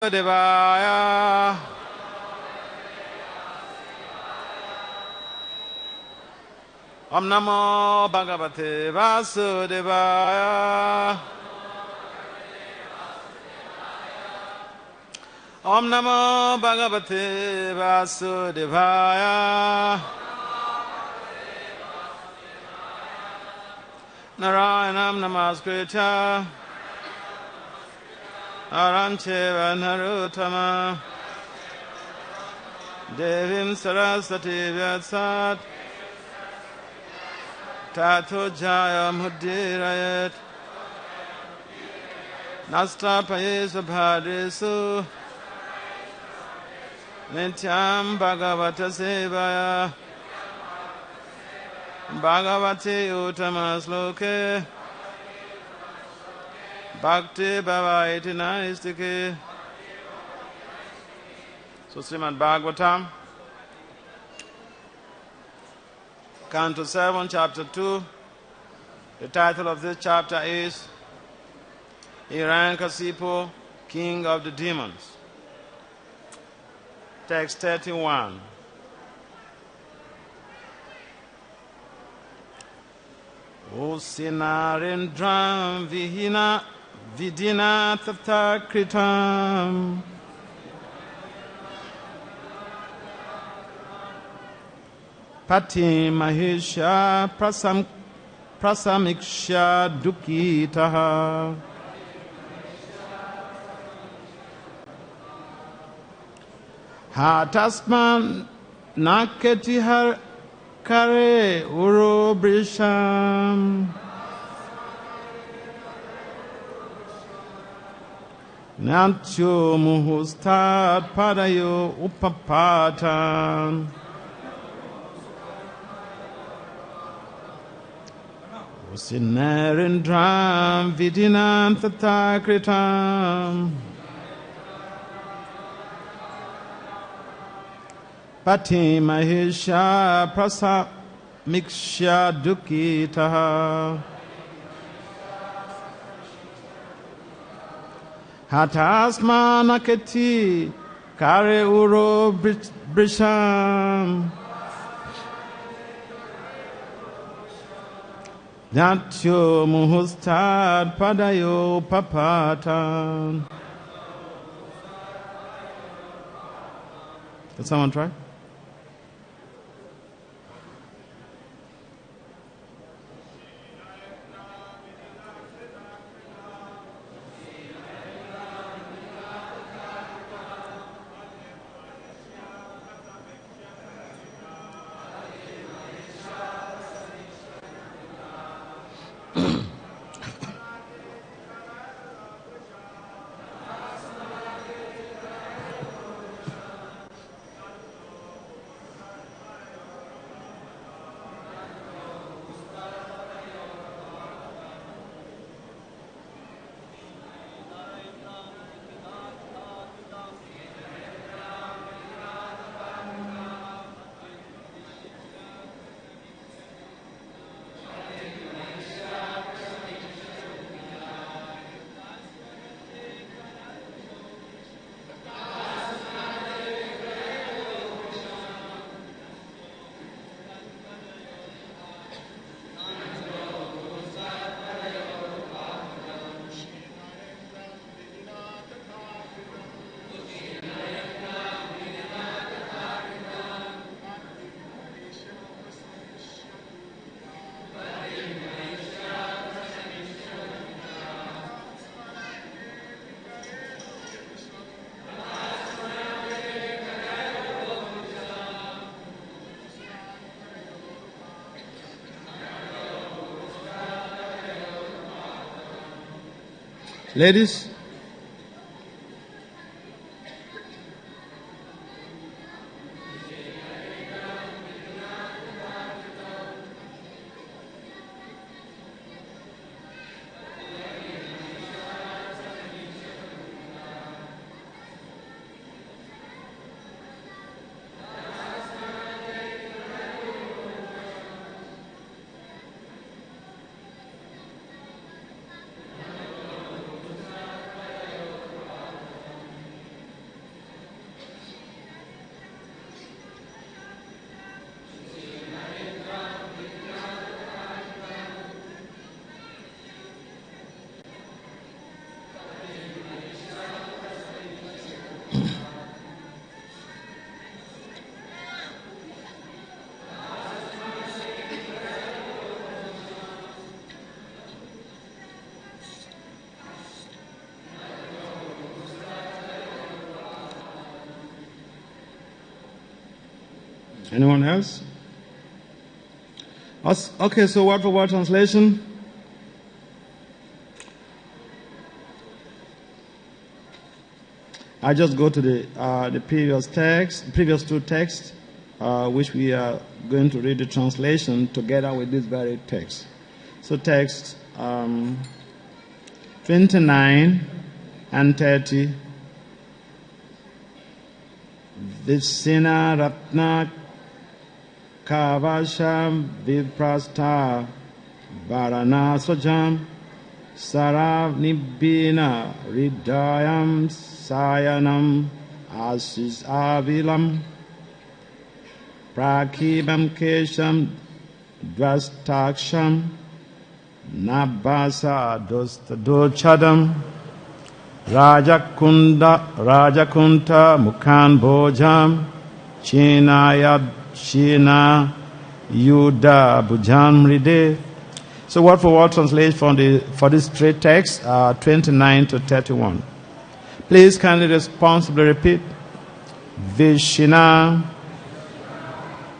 Devaya. Om Namo Bhagavate Vasudevaya. Om Namo Bhagavate Vasudevaya. Narayanam Namaskritya Arancheva Naruttama Devim Saraswati Vyasat Tato Jaya Mudirayat Nastapayesu Bhadresu Nityam Bhagavata Sevaya Bhagavate Uttama Sloke Bhakti Bhavaiti Naistike. So Srimad Bhagavatam, Canto 7, Chapter 2. The title of this chapter is Hiranyakasipu, King of the Demons. Text 31. O Sinarendram Vihina Vidina Tapta Kritam Pati Mahisha Prasamiksha Dukitaha Hatasman Naketihar Kare Urobrisham Natyo Muhustat Padayo Upapatan Usinerindram Vidinam Tatakritam Pati Mahisha Prasa Miksha Dukitaha Hatasma Naketi Kare Uro Brisham Natyo Muhustad Padayo Papatan. Can someone try? Ladies, Anyone else? Okay, so word for word translation. I just go to the previous two texts, which we are going to read the translation together with this very text. So text 29 and 30. Visina Ratna Kavasham Viprastha Varanasajam Sarav Nibbina Ridayam Sayanam Asis Avilam Prakibam Kesham Dvastaksham Nabasa Dochadam Rajakunta Mukhan Bhojam Shina Yuda Bujamride. So word for word translation for this straight text 29 to 31. Please kindly responsibly repeat. Vishina,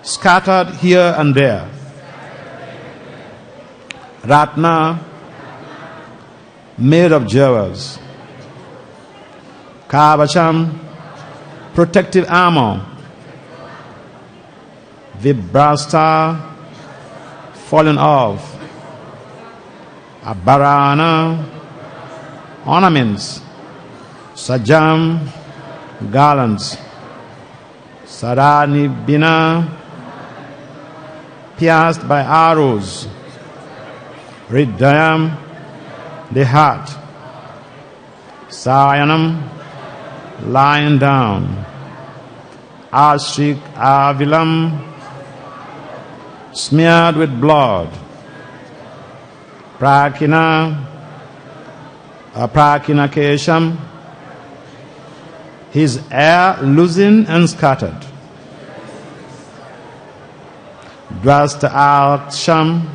scattered here and there. Ratna, made of jewels. Kavacham, protective armor. Vibrasta, fallen off. Abharana, ornaments. Sajam, garlands. Saranibina, pierced by arrows. Hridayam, the heart. Sayanam, lying down. Ashrik Avilam, smeared with blood. Prakina Kesham, his hair loosened and scattered. Dvasta Aksham,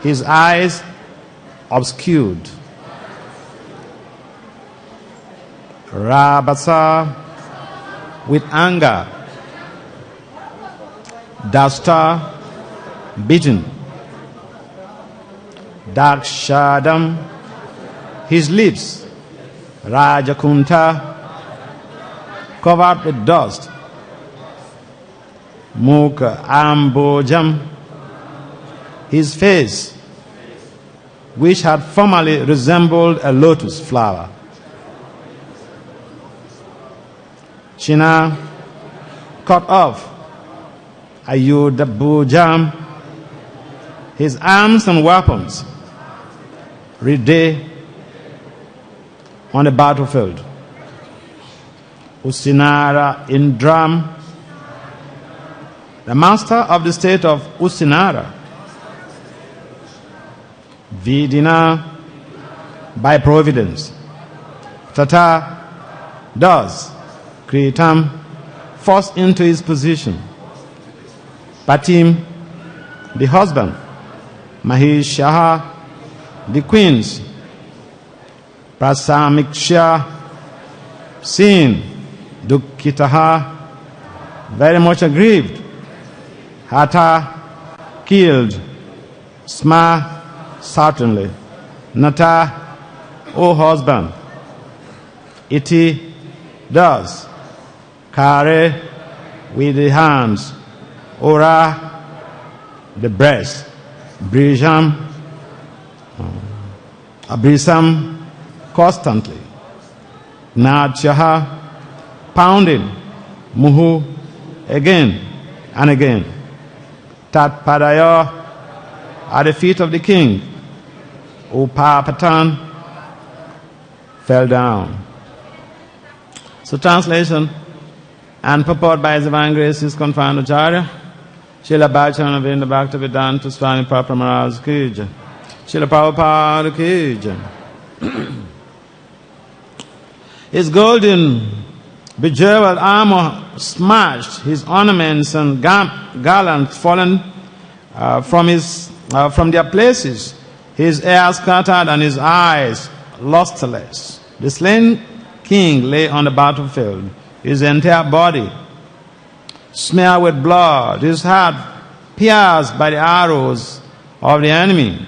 his eyes obscured. Rabasa, with anger. Dasta, beaten. Dakshadam, his lips. Rajakunta, covered with dust. Mukha Ambojam, his face, which had formerly resembled a lotus flower. Shina, cut off. Ayudabhujam, his arms and weapons. Ride, on the battlefield. Usinara Indram, the master of the state of Usinara. Vidina, by providence. Tata, does. Kritam, forced into his position. Patim, the husband. Mahishaha, the queens. Prasamiksha, sin. Dukkitaha, very much aggrieved. Hata, killed. Sma, certainly. Nata, O husband. Iti, does. Kare, with the hands. Ora, the breast. Brijam, abrisam, constantly. Nachaha, pounding. Muhu, again and again. Tat Padaya, at the feet of the king. Upapatan, fell down. So translation and purport by His Divine Grace is confined to Acharya Srila Bhaktivinoda Vinda Bhaktivedanta Swami Prabhupada Maharaj ki jai. Srila Prabhupada ki jai. His golden bejeweled armor smashed, his ornaments and garlands fallen from their places, his hair scattered and his eyes lusterless. The slain king lay on the battlefield, his entire body smeared with blood, his heart pierced by the arrows of the enemy.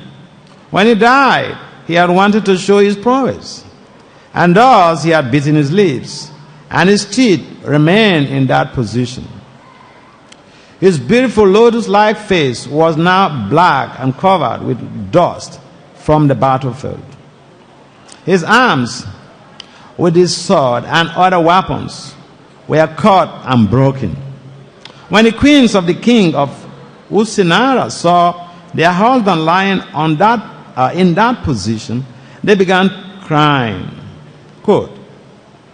When he died, he had wanted to show his prowess, and thus he had bitten his lips, and his teeth remained in that position. His beautiful lotus-like face was now black and covered with dust from the battlefield. His arms, with his sword and other weapons, were cut and broken. When the queens of the king of Usinara saw their husband lying in that position, they began crying, quote,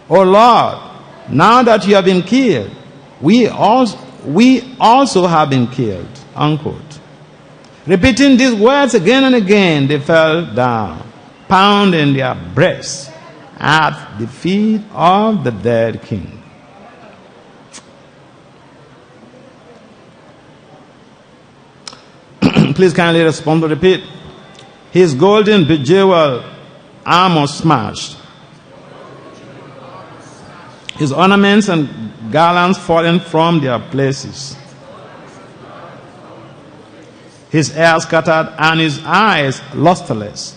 "O Lord, now that you have been killed, we also have been killed," unquote. Repeating these words again and again, they fell down, pounding their breasts at the feet of the dead king. Please kindly respond to repeat. His golden bejeweled armor smashed, his ornaments and garlands fallen from their places, his hair scattered and his eyes lusterless.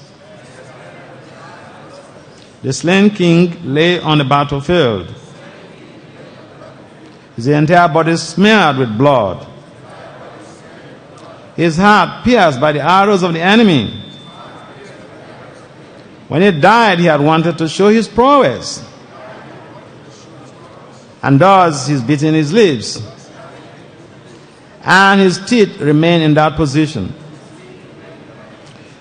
The slain king lay on the battlefield, his entire body smeared with blood, his heart pierced by the arrows of the enemy. When he died, he had wanted to show his prowess, and thus he's bitten his lips, and his teeth remained in that position.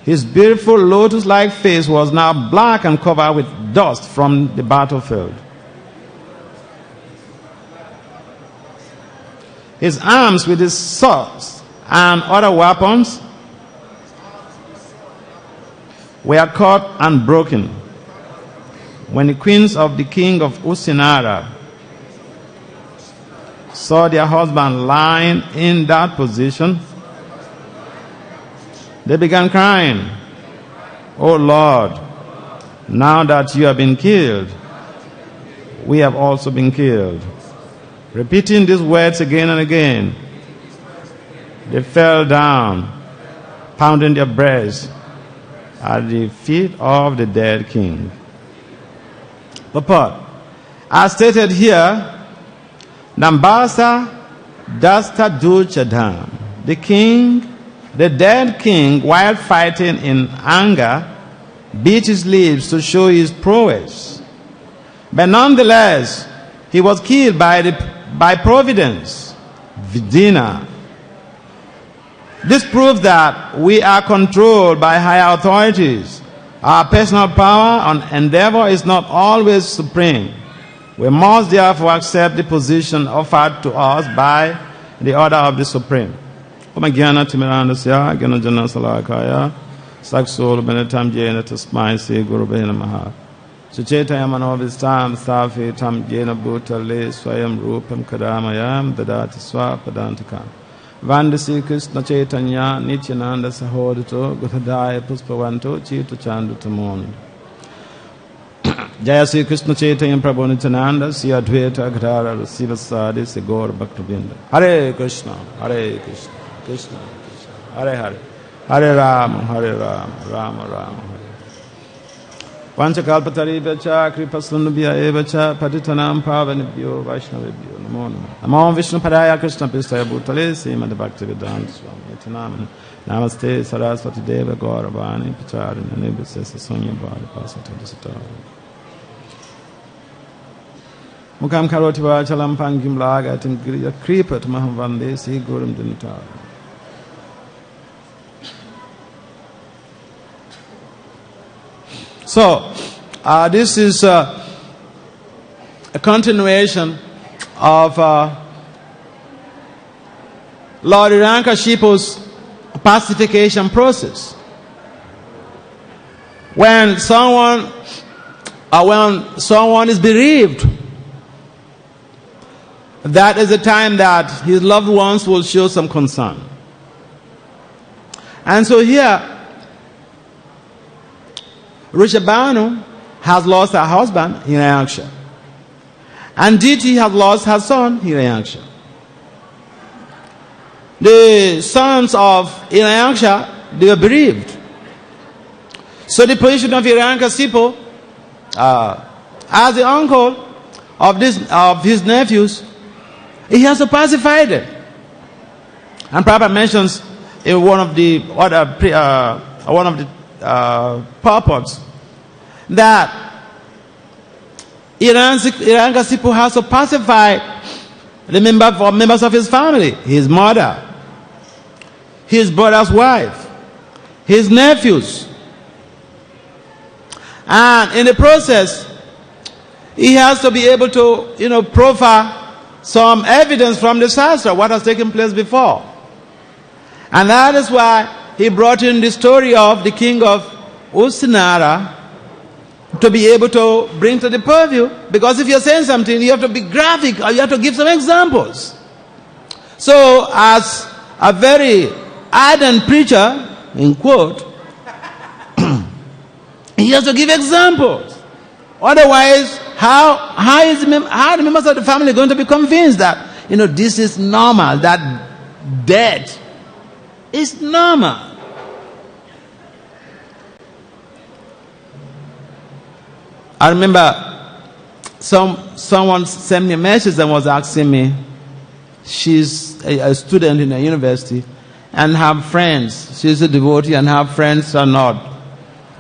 His beautiful lotus-like face was now black and covered with dust from the battlefield. His arms with his swords and other weapons were cut and broken. When the queens of the king of Usinara saw their husband lying in that position, they began crying, "O Lord, now that you have been killed, we have also been killed." Repeating these words again and again, they fell down, pounding their breasts at the feet of the dead king. Purport. As stated here, Nambasa Dasta Duchadam, the dead king, while fighting in anger, beat his lips to show his prowess. But nonetheless, he was killed by providence, Vidina. This proves that we are controlled by higher authorities. Our personal power and endeavor is not always supreme. We must therefore accept the position offered to us by the order of the Supreme. Omagana Timirandasya, Ganajana Salakaya, Saksol Benetam Jena to Smile, say Guru Maha. Sucheta Yamanovistam, Safi, Tam Jena Butale, Swayam Rupam Kadamayam, Dadati Swa Padantakam. Vandasi Krishna Chaitanya, Nityananda Sahodito, Gutadaya Puspavanto, Chita Chandu Tamon. Jaya Sri Krishna Chaitanya Prabhu Nityananda, Siya Dveta Gadara, Siva Sadi, Sigor Bhaktavinda. Hare Krishna, Krishna, Krishna, Hare Hare, Hare Rama, Rama Rama, Hare. Panchakalpatari Vacha, Kripasunubhya Evacha, Patitanam Pavanibhyo, Vaishnavibhyo, Namo Namo. Namo Vishnu Padaya Krishna Pistaya Bhutale, Srimad Bhaktivedanta Swami Nityanamani. Namaste Saraswati Deva Gauravani, Pacharini, Nibisesa Sonya Bhari, Pasatadisatari. Mukam Karoti Vachalam Pangim Laga, Tingriya Kripa to Mahavande, Si Gurum Dinitar. So, this is a continuation of Lord Hiranyakashipu's pacification process. When someone when someone is bereaved, that is the time that his loved ones will show some concern. And so here, Rishabhanu has lost her husband, Hiranyaksha. And Diti has lost her son, Hiranyaksha. The sons of Hiranyaksha, they were bereaved. So the position of Hiranyakasipu, as the uncle of his nephews, he has to pacify them. And Prabhupada mentions in one of the purports that Hiranyakasipu has to pacify the members of his family, his mother, his brother's wife, his nephews. And in the process, he has to be able to, proffer some evidence from the Shastra, what has taken place before. And that is why he brought in the story of the king of Usinara to be able to bring to the purview. Because if you're saying something, you have to be graphic, or you have to give some examples. So, as a very ardent preacher, in quote, he has to give examples. Otherwise, how are the members of the family going to be convinced that, this is normal, that death is normal? I remember someone sent me a message and was asking me, she's a student in a university and her friends, she's a devotee and her friends are not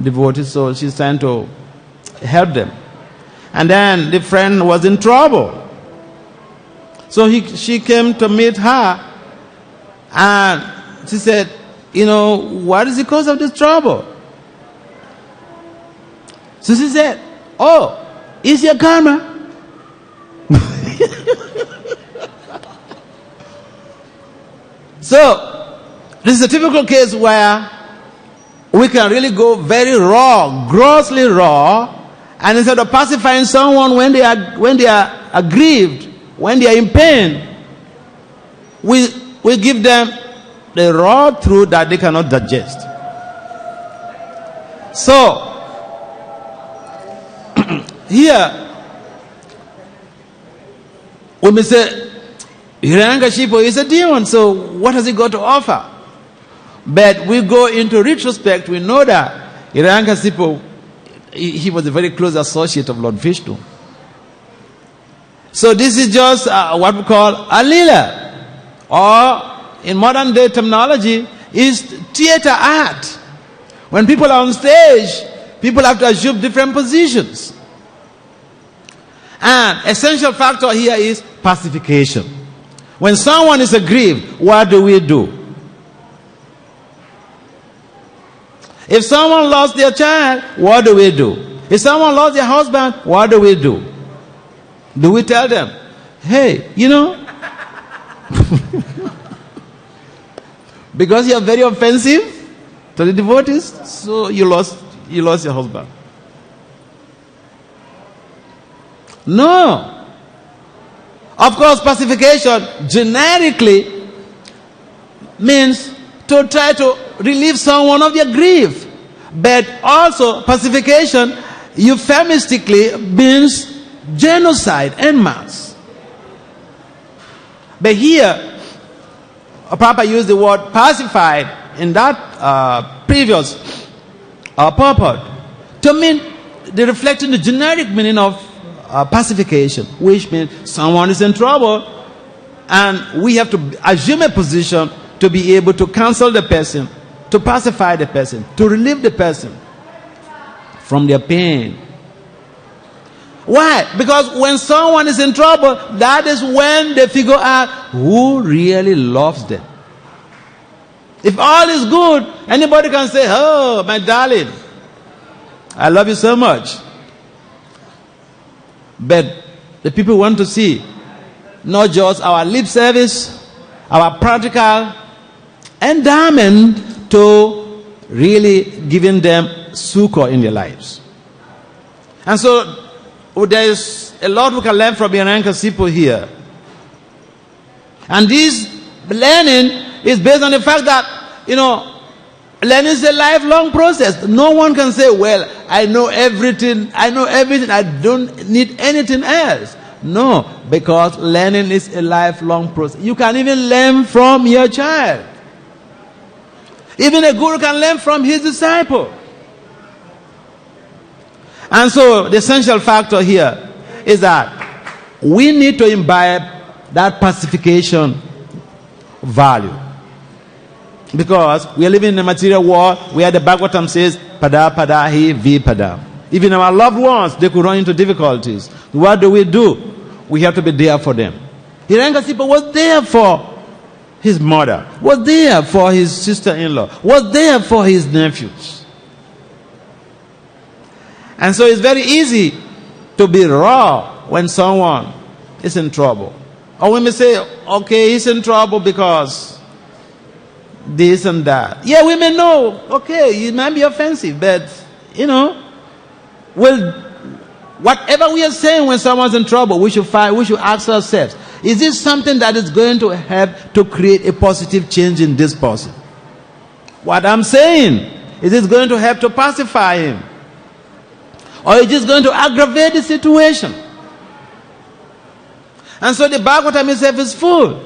devotees, so she's trying to help them. And then the friend was in trouble. So she came to meet her and she said, what is the cause of this trouble? So she said, it's your karma. So, this is a typical case where we can really go very raw, grossly raw, and instead of pacifying someone when they are aggrieved, when they are in pain, we give them the raw truth that they cannot digest. So, here, we may say, Hiranyakashipu is a demon, so what has he got to offer? But we go into retrospect, we know that Hiranyakashipu, he was a very close associate of Lord Vishnu. So this is just what we call a lila, or in modern day terminology, is theater art. When people are on stage, people have to assume different positions. And essential factor here is pacification. When someone is aggrieved, what do we do? If someone lost their child, what do we do? If someone lost their husband, what do we do? Do we tell them, hey, because you are very offensive to the devotees, so you lost your husband? No. Of course, pacification generically means to try to relieve someone of their grief. But also, pacification euphemistically means genocide en masse. But here, Papa used the word pacified in that previous purport to mean reflecting the generic meaning of pacification, which means someone is in trouble and we have to assume a position to be able to counsel the person, to pacify the person, to relieve the person from their pain. Why? Because when someone is in trouble, that is when they figure out who really loves them. If all is good, anybody can say, oh, my darling, I love you so much. But the people want to see not just our lip service, our practical endowment to really giving them succor in their lives. And so there is a lot we can learn from ISKCON here. And this learning is based on the fact that, learning is a lifelong process. No one can say, well, I know everything, I don't need anything else. No, because learning is a lifelong process. You can even learn from your child. Even a guru can learn from his disciple. And so the essential factor here is that we need to imbibe that pacification value. Because we are living in a material world where the Bhagavatam says, pada pada hi vi pada. Even our loved ones, they could run into difficulties. What do? We have to be there for them. ISKCON was there for his mother, was there for his sister-in-law, was there for his nephews. And so it's very easy to be raw when someone is in trouble. Or when we say, okay, he's in trouble because this and that. Yeah, we may know, okay, it might be offensive, but, whatever we are saying when someone's in trouble, we should ask ourselves, is this something that is going to help to create a positive change in this person? What I'm saying, is it going to help to pacify him? Or is it going to aggravate the situation? And so the Bhagavatam itself is full.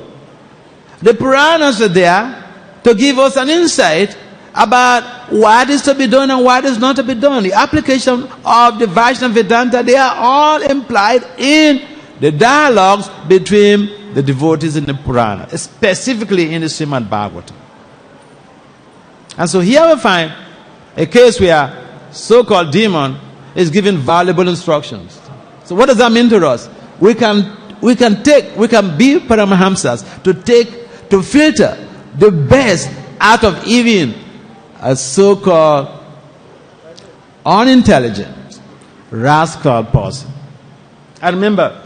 The Puranas are there to give us an insight about what is to be done and what is not to be done. The application of the Vaishnava Vedanta, they are all implied in the dialogues between the devotees in the Purana, specifically in the Srimad Bhagavatam. And so here we find a case where so-called demon is given valuable instructions. So what does that mean to us? We can be Paramahamsas to filter the best out of even a so-called unintelligent, rascal person. I remember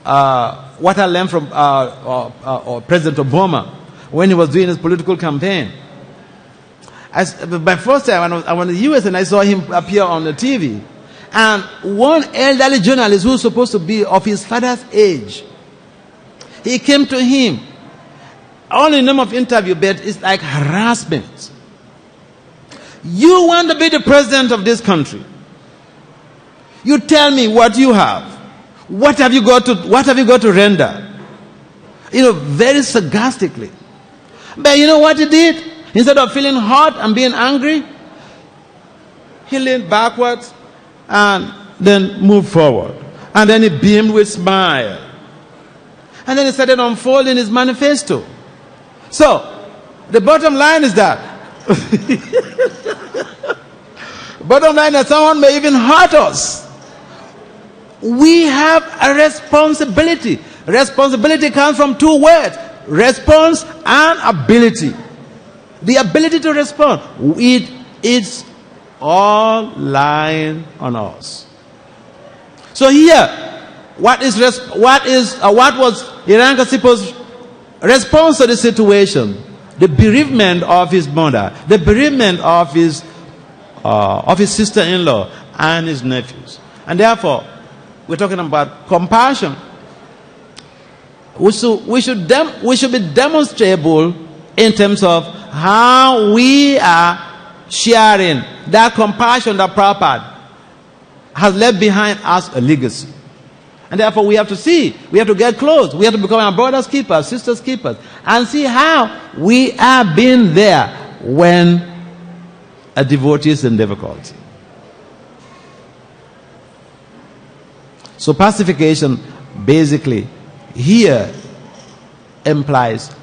what I learned from President Obama when he was doing his political campaign. My first time I was in the US and I saw him appear on the TV. And one elderly journalist who was supposed to be of his father's age, he came to him. Only name of interview, but it's like harassment. You want to be the president of this country. You tell me what you have. What have you got to render? Very sarcastically. But you know what he did? Instead of feeling hot and being angry, he leaned backwards and then moved forward. And then he beamed with smile. And then he started unfolding his manifesto. So, the bottom line is that someone may even hurt us. We have a responsibility. Responsibility comes from two words: response and ability. The ability to respond. It's all lying on us. So here, what was ISKCON's response to the situation? The bereavement of his mother, the bereavement of his sister-in-law and his nephews. And therefore, we're talking about compassion. We should be demonstrable in terms of how we are sharing that compassion that Prabhupada has left behind us a legacy. And therefore we have to get close. We have to become our brothers' keepers, sisters' keepers, and see how we have been there when a devotee is in difficulty. So pacification basically here implies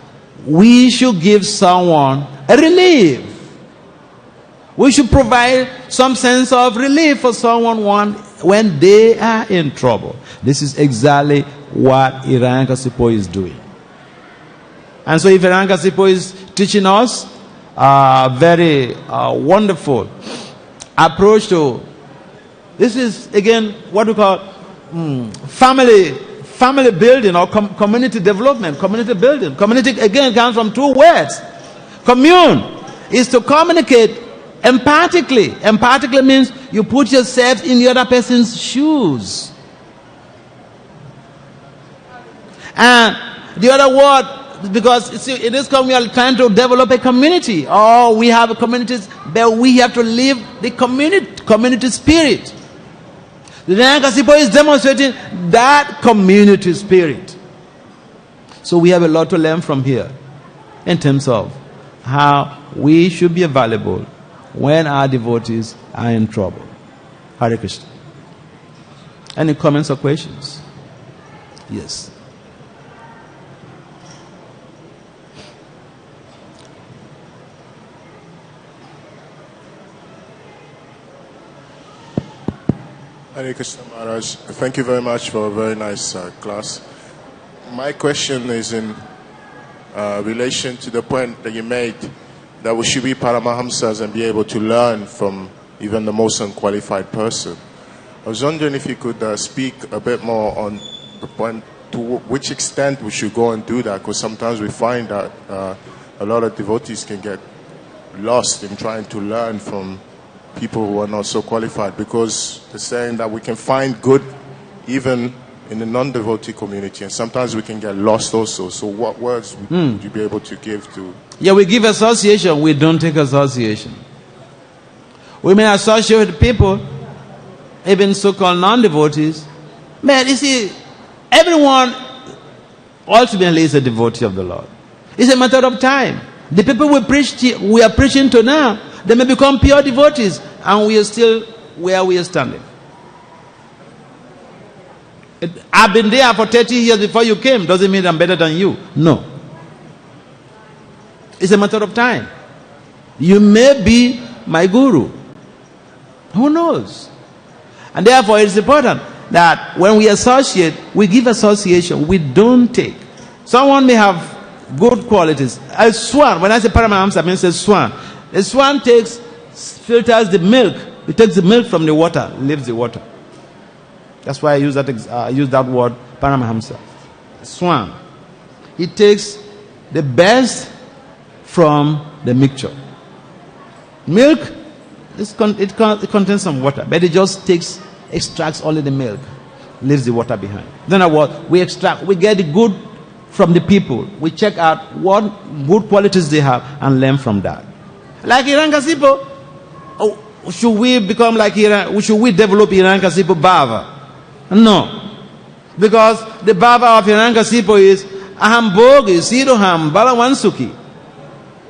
we should give someone a relief. We should provide some sense of relief for someone when they are in trouble. This is exactly what ISKCON is doing. And so if ISKCON is teaching us a very wonderful approach to, this is again what we call family building or community development, community building. Community again comes from two words. Commune is to communicate Empathically. Empathically means you put yourself in the other person's shoes. And the other word, because see, in this community we are trying to develop a community. Or we have communities, but we have to live the community spirit. The Nyankasipo is demonstrating that community spirit. So we have a lot to learn from here in terms of how we should be available when our devotees are in trouble. Hare Krishna. Any comments or questions? Yes. Hare Krishna Maharaj, thank you very much for a very nice class. My question is in relation to the point that you made that we should be Paramahamsas and be able to learn from even the most unqualified person. I was wondering if you could speak a bit more on the point to which extent we should go and do that, because sometimes we find that a lot of devotees can get lost in trying to learn from people who are not so qualified, because they're saying that we can find good even in the non-devotee community, and sometimes we can get lost also. So what words would you be able to give to? Yeah, we give association, we don't take association. We may associate with people, even so-called non-devotees. Man, you see, everyone ultimately is a devotee of the Lord. It's a matter of time. The people we are preaching to now, they may become pure devotees, and we are still where we are standing. I've been there for 30 years before you came. Doesn't mean I'm better than you. No. It's a matter of time. You may be my guru. Who knows? And therefore it is important that when we associate, we give association. We don't take. Someone may have good qualities. A swan, when I say Paramahamsa, I mean a swan. A swan filters the milk. It takes the milk from the water, leaves the water. That's why I use that word, Paramahamsa. Swan. It takes the best from the mixture. Milk, it contains some water, but it just extracts only the milk, leaves the water behind. Then what? We get the good from the people. We check out what good qualities they have and learn from that. Like Hiranyakasipu, should we become like Hiranyakasipu? Should we develop Hiranyakasipu Bhava? No. Because the Bhava of Hiranyakasipu is Aham Bhogi, Siroham, Balawansuki.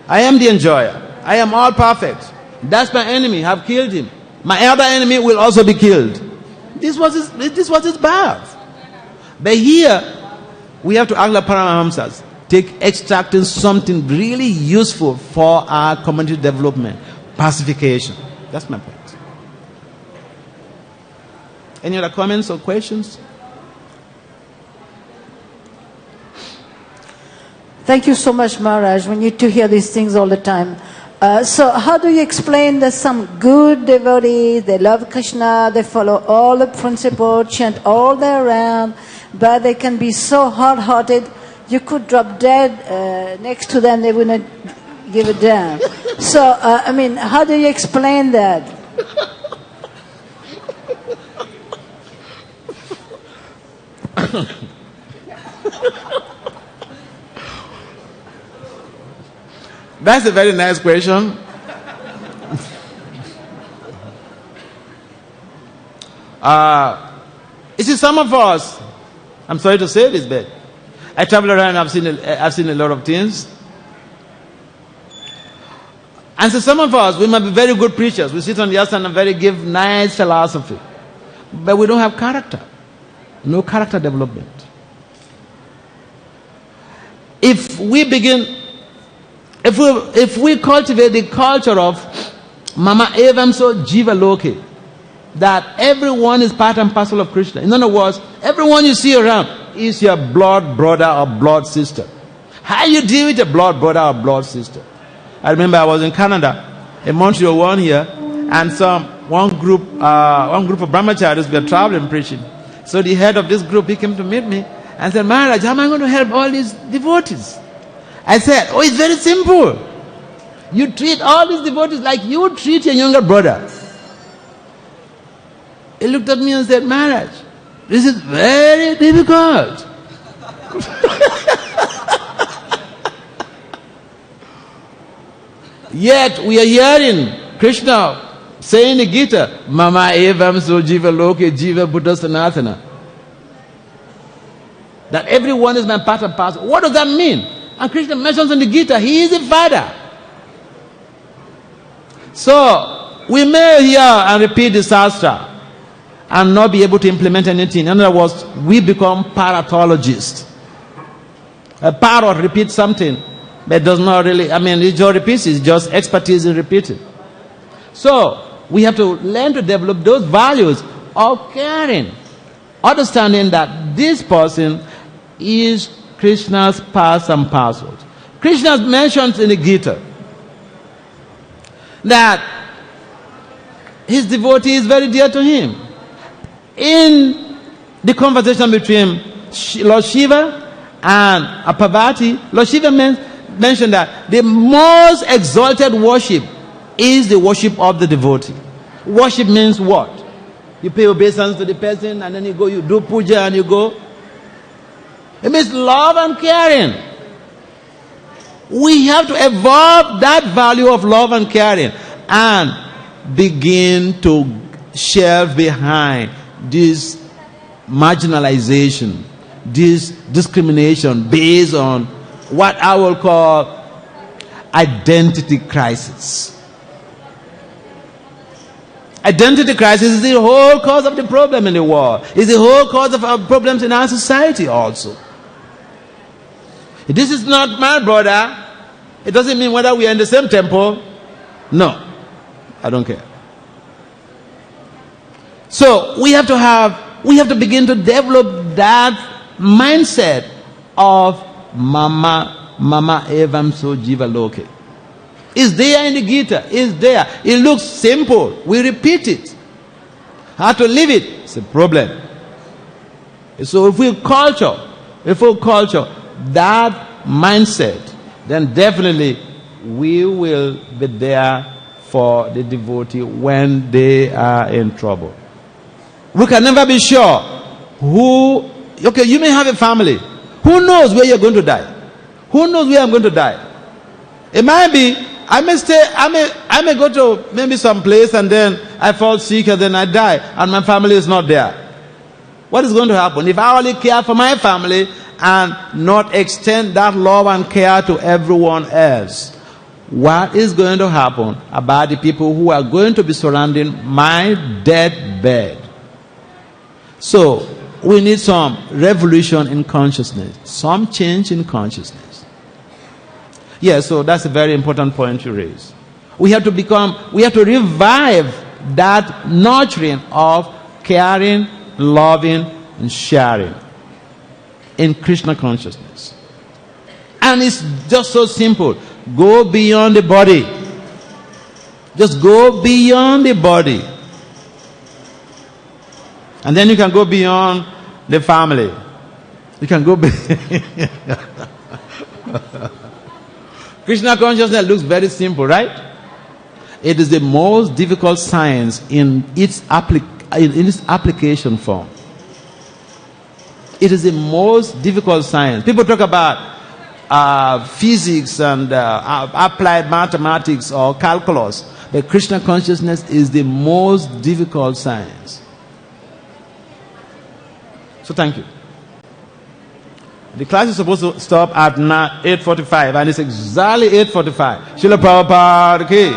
I am the enjoyer. I am all perfect. That's my enemy. I've killed him. My other enemy will also be killed. This was his Bhava. But here, we have to act like Paramahamsas. Extracting something really useful for our community development. Pacification. That's my point. Any other comments or questions? Thank you so much, Maharaj. We need to hear these things all the time. So how do you explain that some good devotees, they love Krishna, they follow all the principles, chant all day around, but they can be so hard-hearted, you could drop dead next to them, they wouldn't give a damn. So, how do you explain that? That's a very nice question. You see, some of us, I'm sorry to say this, but I travel around and I've seen a lot of things. And so some of us, we might be very good preachers. We sit on the outside and give nice philosophy. But we don't have character. No character development. If we cultivate the culture of Mama Evam So Jiva Loke, that everyone is part and parcel of Krishna. In other words, everyone you see around is your blood brother or blood sister. How you deal with a blood brother or blood sister? I remember I was in Canada, in Montreal, one year, and one group of brahmacharis were traveling preaching. So the head of this group, he came to meet me and said, Maharaj, how am I going to help all these devotees? I said, it's very simple. You treat all these devotees like you treat your younger brother. He looked at me and said, Maharaj, this is very difficult. Yet we are hearing Krishna saying in the Gita, Mama evam so jiva loke jiva buddha sanatana. That everyone is my part and parcel. What does that mean? And Krishna mentions in the Gita, he is the father. So, we may hear and repeat the Shastra and not be able to implement anything. In other words, we become paratologists. A parrot repeats something, but does not really, it just repeats, it's just expertise in repeating. So, we have to learn to develop those values of caring, understanding that this person is Krishna's parts and parcels. Krishna mentions in the Gita that his devotee is very dear to him. In the conversation between Lord Shiva and Parvati, Lord Shiva mentioned that the most exalted worship is the worship of the devotee. Worship means what? You pay obeisance to the person and then you go, you do puja and you go. It means love and caring. We have to evolve that value of love and caring and begin to shelve behind this marginalization, this discrimination based on what I will call identity crisis. Identity crisis is the whole cause of the problem in the world. It's the whole cause of our problems in our society also. This is not my brother. It doesn't mean whether we are in the same temple. No. I don't care. So we have to begin to develop that mindset of Mama Evam So Jiva Loke. It's there in the Gita. It's there. It looks simple. We repeat it. How to live it? It's a problem. So if we culture that mindset, then definitely we will be there for the devotee when they are in trouble. We can never be sure okay, you may have a family. Who knows where you're going to die? Who knows where I'm going to die? It might be I may go to maybe some place and then I fall sick and then I die and my family is not there. What is going to happen? If I only care for my family and not extend that love and care to everyone else, what is going to happen about the people who are going to be surrounding my dead bed? So, we need some revolution in consciousness, some change in consciousness. Yes, so that's a very important point you raise. We have to revive that nurturing of caring, loving, and sharing in Krishna consciousness. And it's just so simple. Go beyond the body. Just go beyond the body. And then you can go beyond the family. You can go Krishna consciousness looks very simple, right? It is the most difficult science in its application form. It is the most difficult science. People talk about physics and applied mathematics or calculus. But Krishna consciousness is the most difficult science. So thank you. The class is supposed to stop at 8:45 and it's exactly 8:45. Srila Prabhupada ki.